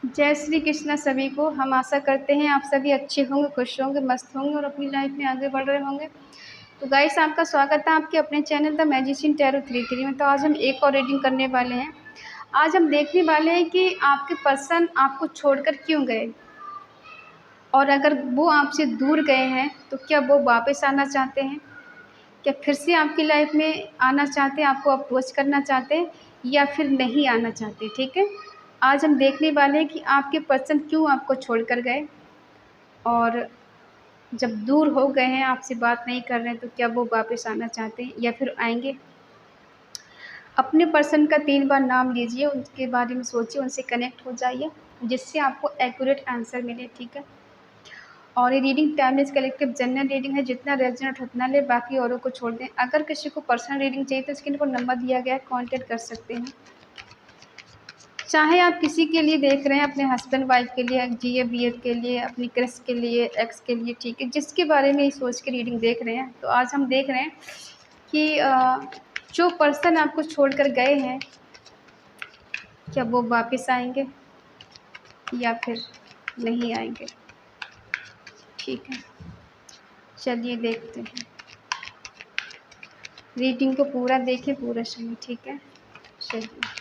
जय श्री कृष्णा सभी को। हम आशा करते हैं आप सभी अच्छे होंगे, खुश होंगे, मस्त होंगे और अपनी लाइफ में आगे बढ़ रहे होंगे। तो गाइस, आपका स्वागत है आपके अपने चैनल द मैजिशियन टैरो 33 में। तो आज हम एक और रीडिंग करने वाले हैं। आज हम देखने वाले हैं कि आपके पर्सन आपको छोड़कर क्यों गए, और अगर वो आपसे दूर गए हैं तो क्या वो वापस आना चाहते हैं, क्या फिर से आपकी लाइफ में आना चाहते हैं, आपको अप्रोच करना चाहते हैं, या फिर नहीं आना चाहते। ठीक है, आज हम देखने वाले हैं कि आपके पर्सन क्यों आपको छोड़कर गए, और जब दूर हो गए हैं, आपसे बात नहीं कर रहे हैं, तो क्या वो वापस आना चाहते हैं या फिर आएंगे। अपने पर्सन का 3 बार नाम लीजिए, उनके बारे में सोचिए, उनसे कनेक्ट हो जाइए, जिससे आपको एक्यूरेट आंसर मिले। ठीक है, और ये reading timeless collective general reading है। जितना रेजोनेट उतना ले, बाकी औरों को छोड़ दें। अगर किसी को पर्सनल रीडिंग चाहिए तो स्क्रीन पर नंबर दिया गया है, कांटेक्ट कर सकते हैं। चाहे आप किसी के लिए देख रहे हैं, अपने हस्बैंड वाइफ के लिए, GF BF के लिए, अपनी क्रश के लिए, एक्स के लिए, ठीक है, जिसके बारे में सोच के रीडिंग देख रहे हैं। तो आज हम देख रहे हैं कि जो पर्सन आपको छोड़कर गए हैं, क्या वो वापस आएंगे या फिर नहीं आएंगे। ठीक है, चलिए देखते हैं। रीडिंग को पूरा देखें, पूरा सुनिए। ठीक है, चलिए।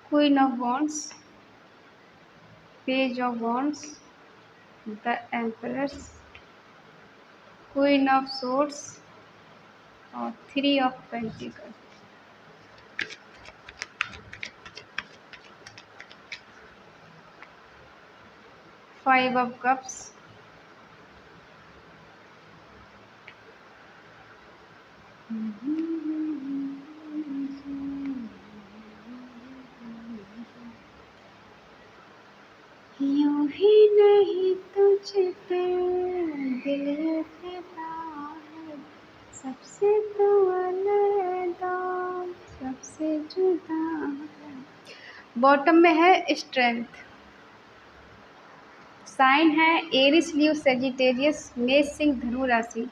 Queen of wands, page of wands, the emperors, queen of swords और 3 of pentacle. Five of cups, यूं ही नहीं तुझ पे दिल ये फिदा है, सबसे तो अलग, सबसे जुदा है। बॉटम में है स्ट्रेंथ, साइन है एरिस, लीव, सेजिटेरियस, मेष, सिंह, धनु राशि,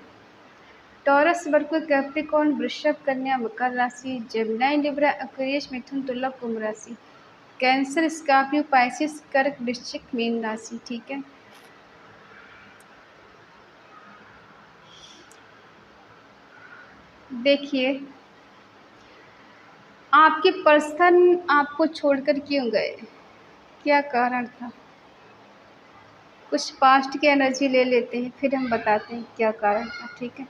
टॉरस, वर्गो, कैप्रिकॉर्न, वृषभ, कन्या, मकर राशि, जेमिनी, लिब्रा, एक्वेरियस, मिथुन, तुला, कुंभ राशि, कैंसर, स्कॉर्पियो, पाइसिस, कर्क, वृश्चिक, मीन राशि। ठीक है, देखिए आपके पर्सन आपको छोड़कर क्यों गए, क्या कारण था। कुछ पास्ट की एनर्जी ले लेते हैं, फिर हम बताते हैं क्या कारण था। ठीक है,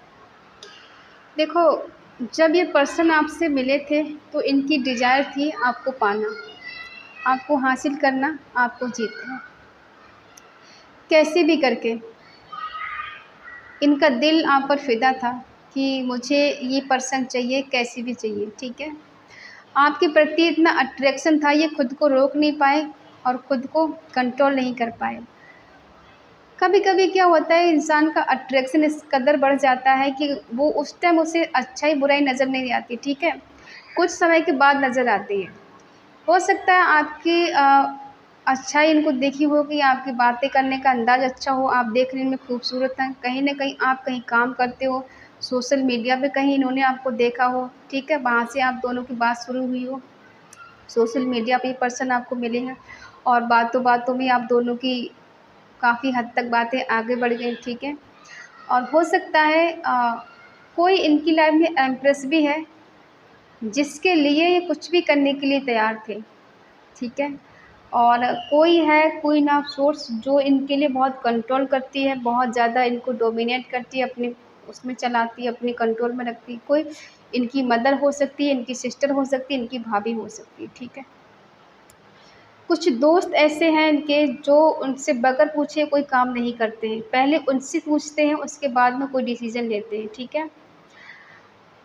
देखो, जब ये पर्सन आपसे मिले थे तो इनकी डिजायर थी आपको पाना, आपको हासिल करना, आपको जीतना, कैसे भी करके। इनका दिल आप पर फिदा था कि मुझे ये पर्सन चाहिए, कैसे भी चाहिए। ठीक है, आपके प्रति इतना अट्रैक्शन था, ये खुद को रोक नहीं पाए और खुद को कंट्रोल नहीं कर पाए। कभी कभी क्या होता है, इंसान का अट्रैक्शन इस कदर बढ़ जाता है कि वो उस टाइम उसे अच्छाई बुराई नज़र नहीं आती। ठीक है, कुछ समय के बाद नज़र आती है। हो सकता है आपकी अच्छाई इनको देखी हो कि आपकी बातें करने का अंदाज़ अच्छा हो, आप देखने में खूबसूरत हैं, कहीं न कहीं आप कहीं काम करते हो, सोशल मीडिया पे कहीं इन्होंने आपको देखा हो। ठीक है, वहाँ से आप दोनों की बात शुरू हुई हो, सोशल मीडिया पे पर्सन आपको मिले हैं और बातों बातों में आप दोनों की काफ़ी हद तक बातें आगे बढ़ गई। ठीक है, और हो सकता है कोई इनकी लाइफ में एम्प्रेस भी है जिसके लिए ये कुछ भी करने के लिए तैयार थे। ठीक है, और कोई है क्वीन ऑफ सोर्स जो इनके लिए बहुत कंट्रोल करती है, बहुत ज़्यादा इनको डोमिनेट करती है, अपने उसमें चलाती है, अपने कंट्रोल में रखती है। कोई इनकी मदर हो सकती है, इनकी सिस्टर हो सकती है, इनकी भाभी हो सकती है। ठीक है, कुछ दोस्त ऐसे हैं इनके जो उनसे बगैर पूछे कोई काम नहीं करते हैं, पहले उनसे पूछते हैं, उसके बाद में कोई डिसीजन लेते हैं। ठीक है,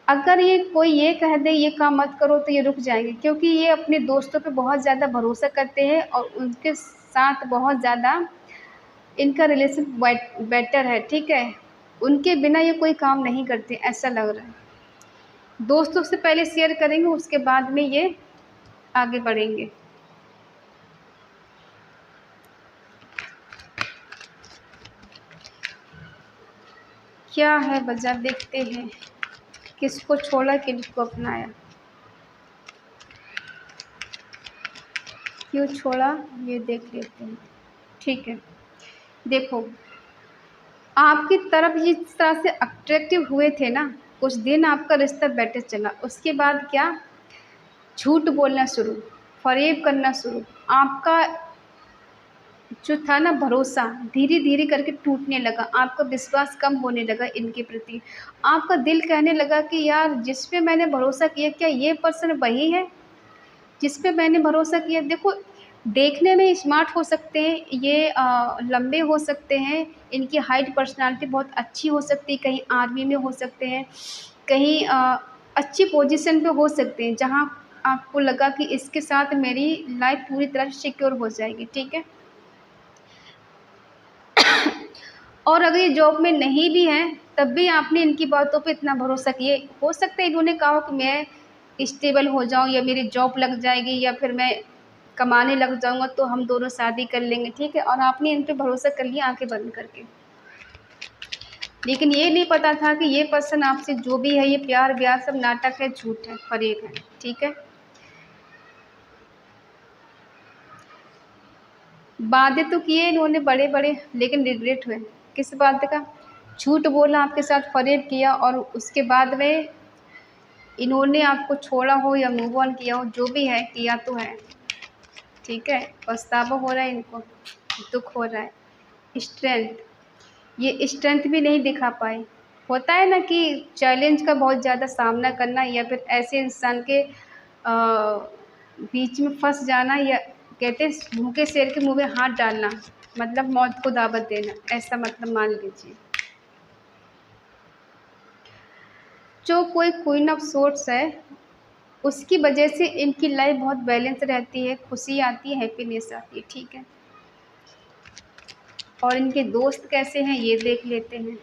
अगर ये कोई ये कह दे ये काम मत करो तो ये रुक जाएंगे, क्योंकि ये अपने दोस्तों पे बहुत ज़्यादा भरोसा करते हैं और उनके साथ बहुत ज़्यादा इनका रिलेशन बेटर है। ठीक है, उनके बिना ये कोई काम नहीं करते, ऐसा लग रहा है। दोस्तों से पहले शेयर करेंगे, उसके बाद में ये आगे बढ़ेंगे। क्या है वजह, देखते हैं किसको छोड़ा किसको अपनाया। क्यों छोड़ा ये देख लेते हैं। ठीक है, देखो आपकी तरफ जिस तरह से अट्रैक्टिव हुए थे ना, कुछ दिन आपका रिश्ता बेटर चला, उसके बाद क्या झूठ बोलना शुरू, फ़रेब करना शुरू। आपका जो था ना भरोसा धीरे धीरे करके टूटने लगा, आपका विश्वास कम होने लगा इनके प्रति। आपका दिल कहने लगा कि यार जिस पे मैंने भरोसा किया, क्या ये पर्सन वही है जिस पे मैंने भरोसा किया? देखो, देखने में स्मार्ट हो सकते हैं ये, लंबे हो सकते हैं, इनकी हाइट पर्सनालिटी बहुत अच्छी हो सकती है, कहीं आर्मी में हो सकते हैं, कहीं अच्छी पोजीशन पे हो सकते हैं, जहाँ आपको लगा कि इसके साथ मेरी लाइफ पूरी तरह से सिक्योर हो जाएगी, ठीक है। और अगर ये जॉब में नहीं भी हैं तब भी आपने इनकी बातों पे इतना भरोसा किया। हो सकता है इन्होंने कहा हो कि मैं स्टेबल हो जाऊँ या मेरी जॉब लग जाएगी या फिर मैं कमाने लग जाऊँगा तो हम दोनों शादी कर लेंगे, ठीक है, और आपने इन पे भरोसा कर लिया आंखें बंद करके। लेकिन ये नहीं पता था कि ये पर्सन आपसे जो भी है, ये प्यार व्यार सब नाटक है, झूठ है, फरेब है, ठीक है। वादे तो किए इन्होंने बड़े बड़े, लेकिन रिग्रेट हुए। किस बात का? झूठ बोला, आपके साथ फरेब किया और उसके बाद में इन्होंने आपको छोड़ा हो या मूव ऑन किया हो, जो भी है किया तो है, ठीक है। पछतावा हो रहा है इनको, दुख हो रहा है। स्ट्रेंथ, ये स्ट्रेंथ भी नहीं दिखा पाए। होता है ना कि चैलेंज का बहुत ज़्यादा सामना करना या फिर ऐसे इंसान के बीच में फंस जाना, या कहते हैं भूखे शेर के मुंह में हाथ डालना, मतलब मौत को दावत देना, ऐसा मतलब मान लीजिए। जो कोई क्वीन ऑफ सोर्ड्स है उसकी वजह से इनकी लाइफ बहुत बैलेंस रहती है, खुशी आती है, हैप्पीनेस आती है, ठीक है। और इनके दोस्त कैसे हैं ये देख लेते हैं।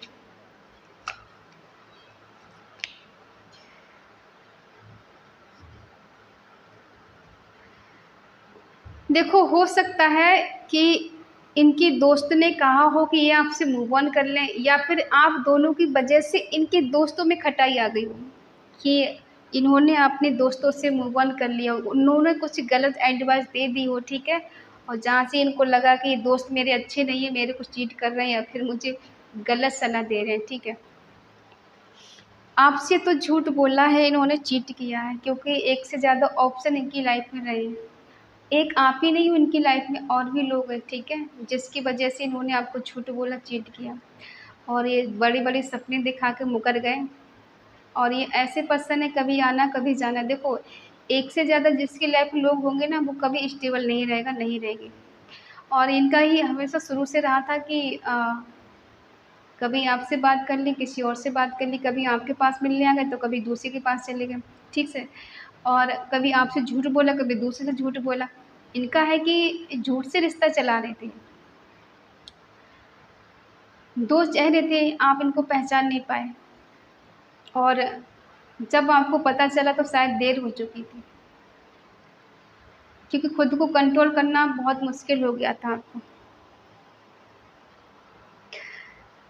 देखो, हो सकता है कि इनकी दोस्त ने कहा हो कि ये आपसे मूव ऑन कर लें, या फिर आप दोनों की वजह से इनके दोस्तों में खटाई आ गई हो कि इन्होंने अपने दोस्तों से मूव ऑन कर लिया हो, उन्होंने कुछ गलत एडवाइस दे दी हो, ठीक है। और जहाँ से इनको लगा कि ये दोस्त मेरे अच्छे नहीं है, मेरे को चीट कर रहे हैं या फिर मुझे गलत सलाह दे रहे हैं, ठीक है। आपसे तो झूठ बोला है इन्होंने, चीट किया है, क्योंकि एक से ज़्यादा ऑप्शन इनकी लाइफ में रहे हैं। एक आप ही नहीं हो, इनकी लाइफ में और भी लोग हैं, ठीक है, जिसकी वजह से इन्होंने आपको झूठ बोला, चीट किया और ये बड़े-बड़े सपने दिखा के मुकर गए। और ये ऐसे पर्सन है, कभी आना कभी जाना। देखो, एक से ज़्यादा जिसकी लाइफ में लोग होंगे ना, वो कभी स्टेबल नहीं रहेगा, नहीं रहेगी। और इनका ही हमेशा शुरू से रहा था कि कभी आपसे बात कर ली, किसी और से बात कर ली, कभी आपके पास मिलने आ गए तो कभी दूसरे के पास चले गए, ठीक से। और कभी आपसे झूठ बोला, कभी दूसरे से झूठ बोला। इनका है कि झूठ से रिश्ता चला रहे थे। दोस्त चेहरे थे, आप इनको पहचान नहीं पाए और जब आपको पता चला तो शायद देर हो चुकी थी, क्योंकि खुद को कंट्रोल करना बहुत मुश्किल हो गया था आपको,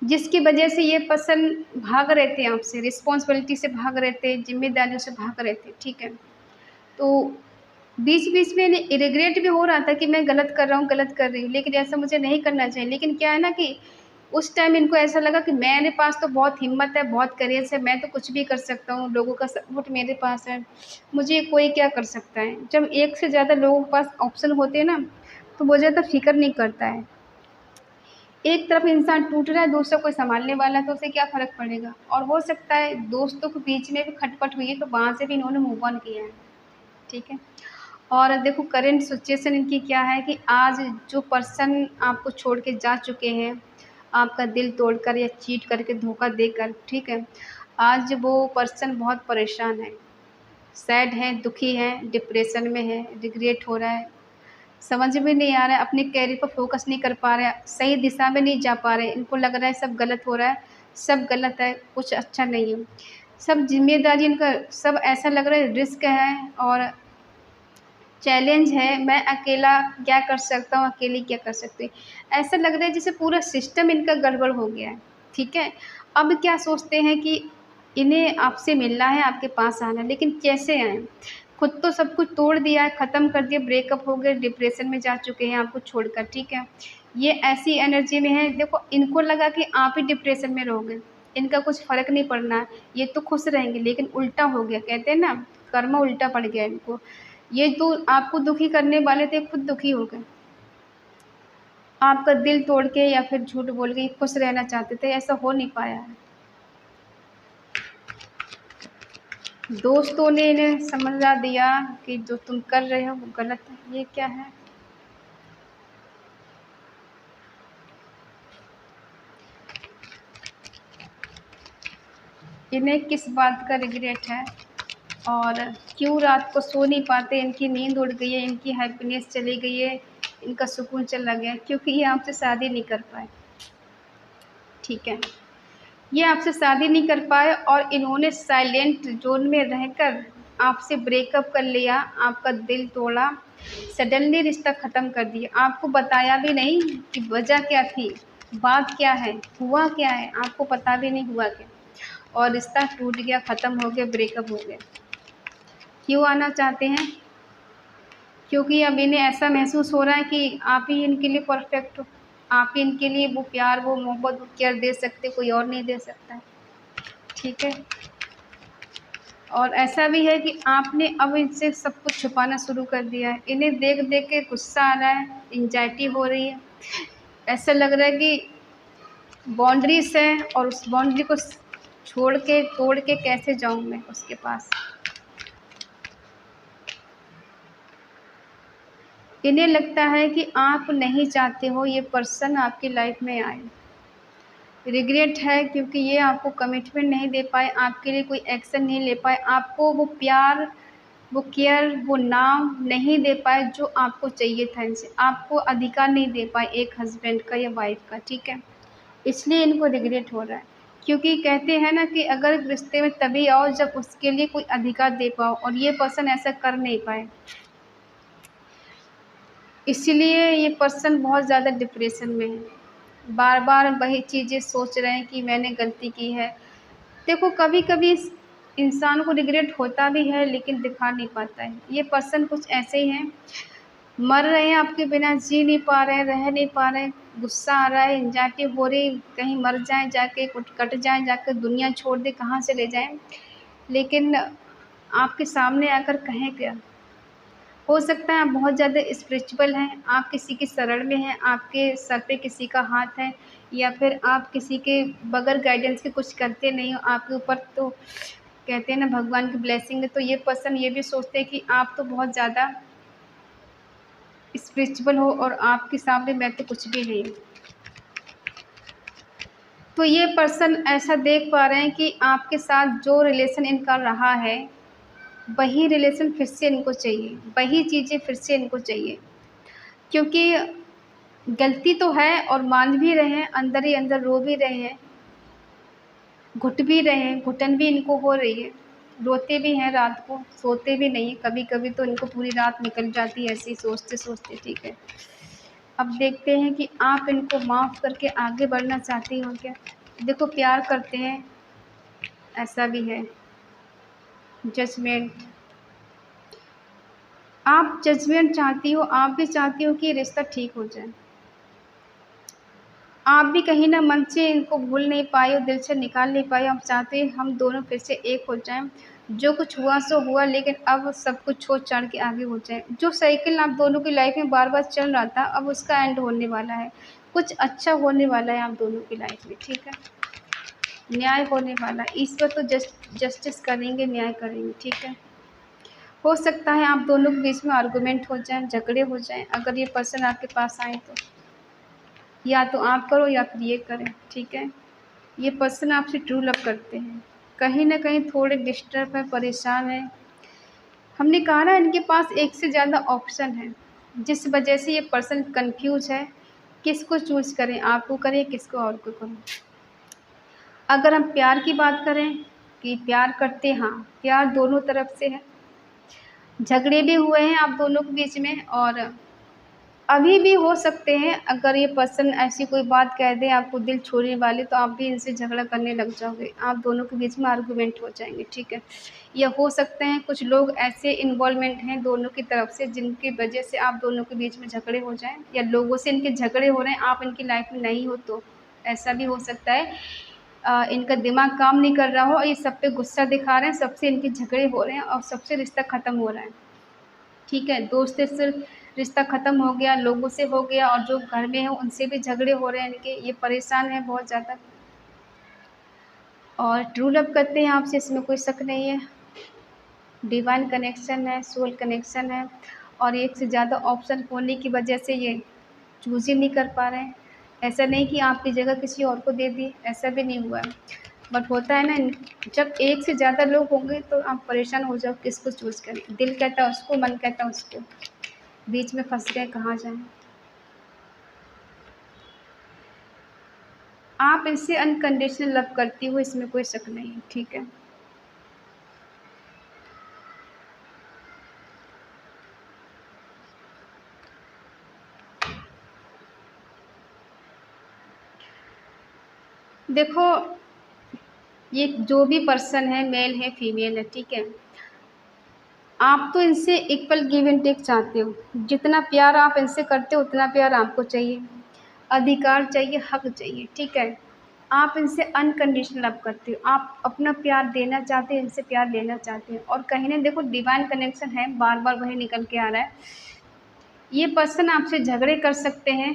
जिसकी वजह से ये पर्सन भाग रहे थे आपसे, रिस्पॉन्सिबिलिटी से भाग रहे थे, जिम्मेदारियों से भाग रहे थे, ठीक है। तो बीच-बीच में रिग्रेट भी हो रहा था कि मैं गलत कर रहा हूँ, गलत कर रही हूँ, लेकिन ऐसा मुझे नहीं करना चाहिए। लेकिन क्या है ना कि उस टाइम इनको ऐसा लगा कि मेरे पास तो बहुत हिम्मत है, बहुत करेज है, मैं तो कुछ भी कर सकता हूँ, लोगों का सपोर्ट मेरे पास है, मुझे कोई क्या कर सकता है। जब एक से ज़्यादा लोगों के पास ऑप्शन होते हैं ना, तो वो ज़्यादा फ़िक्र नहीं करता है। एक तरफ इंसान टूट रहा है, दूसरा कोई सँभालने वाला है, तो उसे क्या फ़र्क पड़ेगा। और हो सकता है दोस्तों के बीच में भी खटपट हुई है, तो वहाँ से भी इन्होंने मूव ऑन किया है, ठीक है। और देखो करंट सिचुएशन इनकी क्या है कि आज जो पर्सन आपको छोड़ के जा चुके हैं, आपका दिल तोड़कर या चीट करके, धोखा देकर, ठीक है, आज वो पर्सन बहुत परेशान है, सैड है, दुखी है, डिप्रेशन में है, रिग्रेट हो रहा है, समझ में नहीं आ रहा है, अपने कैरियर पर फोकस नहीं कर पा रहे हैं, सही दिशा में नहीं जा पा रहे हैं, इनको लग रहा है सब गलत हो रहा है, सब गलत है, कुछ अच्छा नहीं है, सब जिम्मेदारी इनका, सब ऐसा लग रहा है रिस्क है और चैलेंज है, मैं अकेला क्या कर सकता हूँ, अकेली क्या कर सकती हूँ। ऐसा लग रहा है जैसे पूरा सिस्टम इनका गड़बड़ हो गया है, ठीक है। अब क्या सोचते हैं कि इन्हें आपसे मिलना है, आपके पास आना है, लेकिन कैसे आएँ? खुद तो सब कुछ तोड़ दिया है, ख़त्म कर दिया, ब्रेकअप हो गए, डिप्रेशन में जा चुके हैं आपको छोड़कर, ठीक है। ये ऐसी एनर्जी में है, देखो इनको लगा कि आप ही डिप्रेशन में रहोगे, इनका कुछ फ़र्क नहीं पड़ना है, ये तो खुश रहेंगे, लेकिन उल्टा हो गया, कहते हैं ना कर्मा उल्टा पड़ गया इनको। ये तो आपको दुखी करने वाले थे, खुद दुखी हो गए। आपका दिल तोड़ के या फिर झूठ बोल के खुश रहना चाहते थे, ऐसा हो नहीं पाया है। दोस्तों ने इन्हें समझा दिया कि जो तुम कर रहे हो वो गलत है। ये क्या है? इन्हें किस बात का रिग्रेट है और क्यों रात को सो नहीं पाते? इनकी नींद उड़ गई है, इनकी हैप्पीनेस चली गई है, इनका सुकून चला गया, क्योंकि ये आपसे शादी नहीं कर पाए, ठीक है। ये आपसे शादी नहीं कर पाए और इन्होंने साइलेंट जोन में रहकर आपसे ब्रेकअप कर लिया, आपका दिल तोड़ा, सडनली रिश्ता ख़त्म कर दिया, आपको बताया भी नहीं कि वजह क्या थी, बात क्या है, हुआ क्या है, आपको पता भी नहीं हुआ क्या, और रिश्ता टूट गया, ख़त्म हो गया, ब्रेकअप हो गया। क्यों आना चाहते हैं? क्योंकि अब इन्हें ऐसा महसूस हो रहा है कि आप ही इनके लिए परफेक्ट हो, आप ही इनके लिए वो प्यार, वो मोहब्बत, वो केयर दे सकते, कोई और नहीं दे सकता है, ठीक है। और ऐसा भी है कि आपने अब इनसे सब कुछ छुपाना शुरू कर दिया है। इन्हें देख देख के गुस्सा आ रहा है, एंजाइटी हो रही है, ऐसा लग रहा है कि बाउंड्रीज है और उस बाउंड्री को छोड़ के तोड़ के कैसे जाऊं मैं उसके पास। इन्हें लगता है कि आप नहीं चाहते हो ये पर्सन आपकी लाइफ में आए। रिग्रेट है क्योंकि ये आपको कमिटमेंट नहीं दे पाए, आपके लिए कोई एक्शन नहीं ले पाए, आपको वो प्यार, वो केयर, वो नाम नहीं दे पाए जो आपको चाहिए था इनसे, आपको अधिकार नहीं दे पाए एक हस्बैंड का या वाइफ का, ठीक है। इसलिए इनको रिग्रेट हो रहा है, क्योंकि कहते हैं ना कि अगर रिश्ते में तभी आओ जब उसके लिए कोई अधिकार दे पाओ, और ये पर्सन ऐसा कर नहीं पाए, इसीलिए ये पर्सन बहुत ज़्यादा डिप्रेशन में है। बार बार वही चीज़ें सोच रहे हैं कि मैंने गलती की है। देखो कभी कभी इंसान को रिग्रेट होता भी है लेकिन दिखा नहीं पाता है। ये पर्सन कुछ ऐसे ही हैं, मर रहे हैं आपके बिना, जी नहीं पा रहे हैं, रह नहीं पा रहे हैं, गुस्सा आ रहा है, एंजाइटी हो रही, कहीं मर जाएं जाके, कुछ कट जाएं जाकर, दुनिया छोड़ दे, कहाँ चले जाएं, लेकिन आपके सामने आकर कहें क्या। हो सकता है आप बहुत ज़्यादा स्पिरिचुअल हैं, आप किसी की शरण में हैं, आपके सर पे किसी का हाथ है, या फिर आप किसी के बगैर गाइडेंस के कुछ करते नहीं हो, आपके ऊपर तो कहते हैं ना भगवान की ब्लेसिंग है। तो ये पर्सन ये भी सोचते हैं कि आप तो बहुत ज़्यादा स्पिरिचुअल हो और आपके सामने मैं तो कुछ भी नहीं हूँ। तो ये पर्सन ऐसा देख पा रहे हैं कि आपके साथ जो रिलेशन इनका रहा है वही रिलेशन फिर से इनको चाहिए, वही चीज़ें फिर से इनको चाहिए, क्योंकि गलती तो है और मान भी रहे हैं, अंदर ही अंदर रो भी रहे हैं, घुट भी रहे हैं, घुटन भी इनको हो रही है, रोते भी हैं, रात को सोते भी नहीं, कभी कभी तो इनको पूरी रात निकल जाती है ऐसे ही सोचते सोचते, ठीक है। अब देखते हैं कि आप इनको माफ़ करके आगे बढ़ना चाहती हो क्या। देखो प्यार करते हैं, ऐसा भी है, जजमेंट, आप जजमेंट चाहती हो, आप भी चाहती हो कि रिश्ता ठीक हो जाए, आप भी कहीं ना मन से इनको भूल नहीं पाई हो, दिल से निकाल नहीं पाई, हम चाहते हैं हम दोनों फिर से एक हो जाएं, जो कुछ हुआ सो हुआ, लेकिन अब सब कुछ छोड़ छाड़ के आगे हो जाए। जो साइकिल आप दोनों की लाइफ में बार बार चल रहा था, अब उसका एंड होने वाला है, कुछ अच्छा होने वाला है आप दोनों की लाइफ में, ठीक है। न्याय होने वाला है, ईश्वर तो जस्टिस करेंगे, न्याय करेंगे, ठीक है। हो सकता है आप दोनों के बीच में आर्गूमेंट हो जाए, झगड़े हो जाएं, अगर ये पर्सन आपके पास आए तो या तो आप करो या फिर ये करें, ठीक है। ये पर्सन आपसे ट्रू लव करते हैं, कहीं ना कहीं थोड़े डिस्टर्ब है, परेशान है। हमने कहा ना इनके पास एक से ज़्यादा ऑप्शन है, जिस वजह से ये पर्सन कंफ्यूज है, किसको चूज़ करें, आपको करें किसको और को करें। अगर हम प्यार की बात करें कि प्यार करते, हाँ प्यार दोनों तरफ से है, झगड़े भी हुए हैं आप दोनों के बीच में, और अभी भी हो सकते हैं, अगर ये पर्सन ऐसी कोई बात कह दे आपको दिल छोड़ने वाली, तो आप भी इनसे झगड़ा करने लग जाओगे, आप दोनों के बीच में आर्गुमेंट हो जाएंगे, ठीक है। या हो सकते हैं कुछ लोग ऐसे इन्वॉल्वमेंट हैं दोनों की तरफ से जिनकी वजह से आप दोनों के बीच में झगड़े हो जाएं, या लोगों से इनके झगड़े हो रहे हैं, आप इनकी लाइफ में नहीं हो, तो ऐसा भी हो सकता है। इनका दिमाग काम नहीं कर रहा हो और ये सब पे गुस्सा दिखा रहे हैं, सबसे इनके झगड़े हो रहे हैं और सबसे रिश्ता ख़त्म हो रहा है, ठीक है। दोस्त से रिश्ता ख़त्म हो गया, लोगों से हो गया, और जो घर में है उनसे भी झगड़े हो रहे हैं इनके, ये परेशान है बहुत ज़्यादा। और ट्रू लव करते हैं आपसे, इसमें कोई शक नहीं है। डिवाइन कनेक्शन है, सोल कनेक्शन है, और एक से ज़्यादा ऑप्शन होने की वजह से ये चूज़ ही नहीं कर पा रहे हैं। ऐसा नहीं कि आपकी जगह किसी और को दे दी, ऐसा भी नहीं हुआ है। बट होता है ना, जब एक से ज़्यादा लोग होंगे तो आप परेशान हो जाओ किसको चूज़ करें। दिल कहता है उसको, मन कहता है उसको, बीच में फंस गए, कहाँ जाएं। आप इनसे अनकंडीशनल लव करती हो, इसमें कोई शक नहीं है, ठीक है। देखो, ये जो भी पर्सन है, मेल है फीमेल है, ठीक है, आप तो इनसे इक्वल गिव एंड टेक चाहते हो। जितना प्यार आप इनसे करते हो उतना प्यार आपको चाहिए, अधिकार चाहिए, हक चाहिए, ठीक है। आप इनसे अनकंडीशनल लव करते हो, आप अपना प्यार देना चाहते हैं, इनसे प्यार लेना चाहते हैं। और कहीं ना देखो डिवाइन कनेक्शन है, बार बार वही निकल के आ रहा है। ये पर्सन आपसे झगड़े कर सकते हैं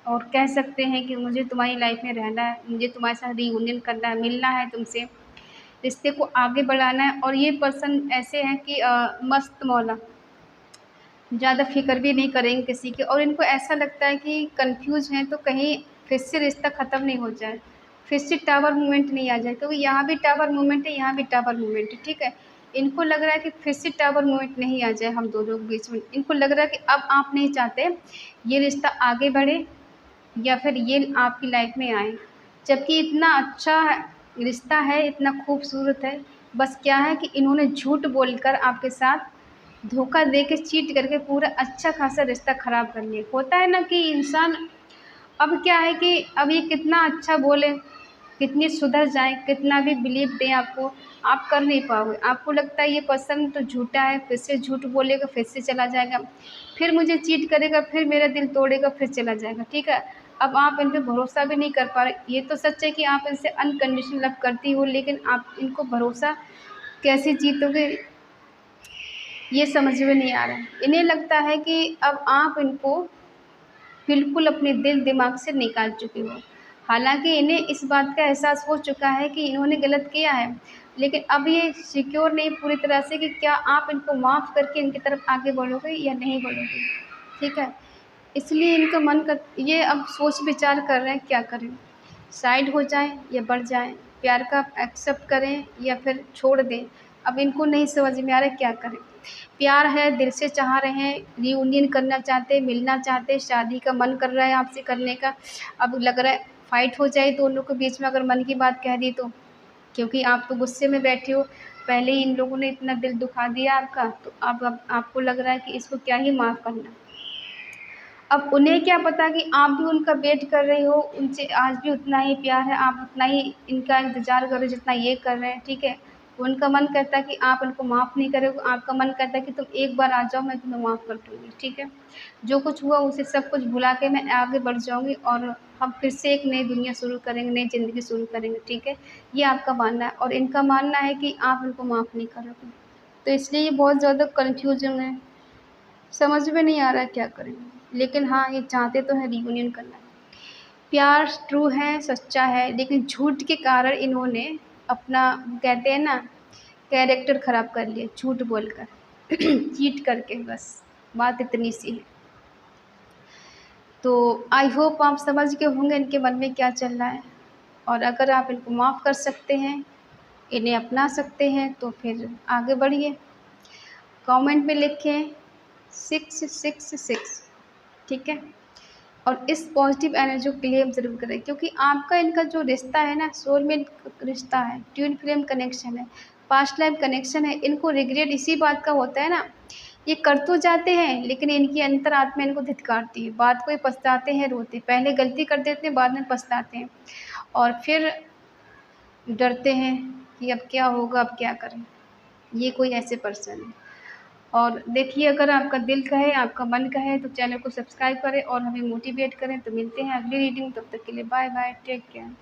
और कह सकते हैं कि मुझे तुम्हारी लाइफ में रहना है, मुझे तुम्हारे साथ रीयूनियन करना है, मिलना है तुमसे, रिश्ते को आगे बढ़ाना है। और ये पर्सन ऐसे हैं कि मस्त मौला, ज़्यादा फ़िक्र भी नहीं करेंगे किसी की, और इनको ऐसा लगता है कि कन्फ्यूज़ हैं तो कहीं फिर से रिश्ता ख़त्म नहीं हो जाए, फिर से टावर मूवमेंट नहीं आ जाए, क्योंकि यहाँ भी टावर मूवमेंट है, यहाँ भी टावर मूवमेंट है, ठीक है। इनको लग रहा है कि फिर से टावर मूवमेंट नहीं आ जाए हम दोनों के बीच में। इनको लग रहा है कि अब आप नहीं चाहते ये रिश्ता आगे बढ़े या फिर ये आपकी लाइफ में आए, जबकि इतना अच्छा रिश्ता है, इतना खूबसूरत है। बस क्या है कि इन्होंने झूठ बोलकर आपके साथ धोखा दे के, चीट करके पूरा अच्छा खासा रिश्ता ख़राब कर लिया। होता है ना कि इंसान, अब क्या है कि अब ये कितना अच्छा बोले, कितनी सुधर जाए, कितना भी बिलीव दें आपको, आप कर नहीं पाओगे। आपको लगता है ये पर्सन तो झूठा है, फिर से झूठ बोलेगा, फिर से चला जाएगा, फिर मुझे चीट करेगा, फिर मेरा दिल तोड़ेगा, फिर चला जाएगा, ठीक है। अब आप इन पे भरोसा भी नहीं कर पा रहे। ये तो सच है कि आप इनसे अनकंडीशनल लव करती हो, लेकिन आप इनको भरोसा कैसे जीतोगे, ये समझ में नहीं आ रहा है। इन्हें लगता है कि अब आप इनको बिल्कुल अपने दिल दिमाग से निकाल चुके हो। हालाँकि इन्हें इस बात का एहसास हो चुका है कि इन्होंने गलत किया है, लेकिन अब ये सिक्योर नहीं पूरी तरह से कि क्या आप इनको माफ़ करके इनकी तरफ आगे बढ़ोगे या नहीं बढ़ोगे, ठीक है। इसलिए इनका मन कर, ये अब सोच विचार कर रहे हैं क्या करें, साइड हो जाएँ या बढ़ जाएँ, प्यार का एक्सेप्ट करें या फिर छोड़ दें। अब इनको नहीं समझ में आ रहा है क्या करें। प्यार है, दिल से चाह रहे हैं, रियूनियन करना चाहते हैं, मिलना चाहते हैं, शादी का मन कर रहा है आपसे करने का। अब लग रहा है फाइट हो जाए दोनों के बीच में अगर मन की बात कह दी तो, क्योंकि आप तो गुस्से में बैठे हो, पहले ही इन लोगों ने इतना दिल दुखा दिया आपका, तो अब आपको लग रहा है कि इसको क्या ही माफ़ करना। अब उन्हें क्या पता कि आप भी उनका वेट कर रहे हो, उनसे आज भी उतना ही प्यार है, आप उतना ही इनका इंतज़ार कर रहे हो जितना ये कर रहे हैं, ठीक है। उनका मन करता है कि आप उनको माफ़ नहीं करोगे, आपका मन करता है कि तुम एक बार आ जाओ, मैं तुम्हें माफ़ कर दूँगी, ठीक है। जो कुछ हुआ उसे सब कुछ भुला के मैं आगे बढ़ जाऊँगी और हम फिर से एक नई दुनिया शुरू करेंगे, नई ज़िंदगी शुरू करेंगे, ठीक है। ये आपका मानना है और इनका मानना है कि आप इनको माफ़ नहीं करोगे। तो इसलिए ये बहुत ज़्यादा कन्फ्यूज़न है, समझ में नहीं आ रहा है क्या करें। लेकिन हाँ, ये चाहते तो हैं रियूनियन करना। प्यार ट्रू है, सच्चा है, लेकिन झूठ के कारण इन्होंने अपना, कहते हैं ना, कैरेक्टर ख़राब कर लिया झूठ बोलकर चीट करके, बस बात इतनी सी है। तो आई होप आप समझ गए होंगे इनके मन में क्या चल रहा है, और अगर आप इनको माफ़ कर सकते हैं, इन्हें अपना सकते हैं, तो फिर आगे बढ़िए। कमेंट में लिखें 666, ठीक है। और इस पॉजिटिव एनर्जी को क्लेम ज़रूर करें, क्योंकि आपका इनका जो रिश्ता है ना, सोलमेट रिश्ता है, ट्विन फ्लेम कनेक्शन है, पास्ट लाइफ कनेक्शन है। इनको रिग्रेट इसी बात का होता है ना ये कर तो जाते हैं लेकिन इनकी अंतरात्मा इनको धिक्कारती है, बात को ये पछताते हैं, रोते। पहले गलती कर देते हैं, बाद में पछताते हैं और फिर डरते हैं कि अब क्या होगा, अब क्या करें। ये कोई ऐसे पर्सन है। और देखिए, अगर आपका दिल कहे, आपका मन कहे तो चैनल को सब्सक्राइब करें और हमें मोटिवेट करें। तो मिलते हैं अगली रीडिंग, तब तक के लिए बाय बाय, टेक केयर।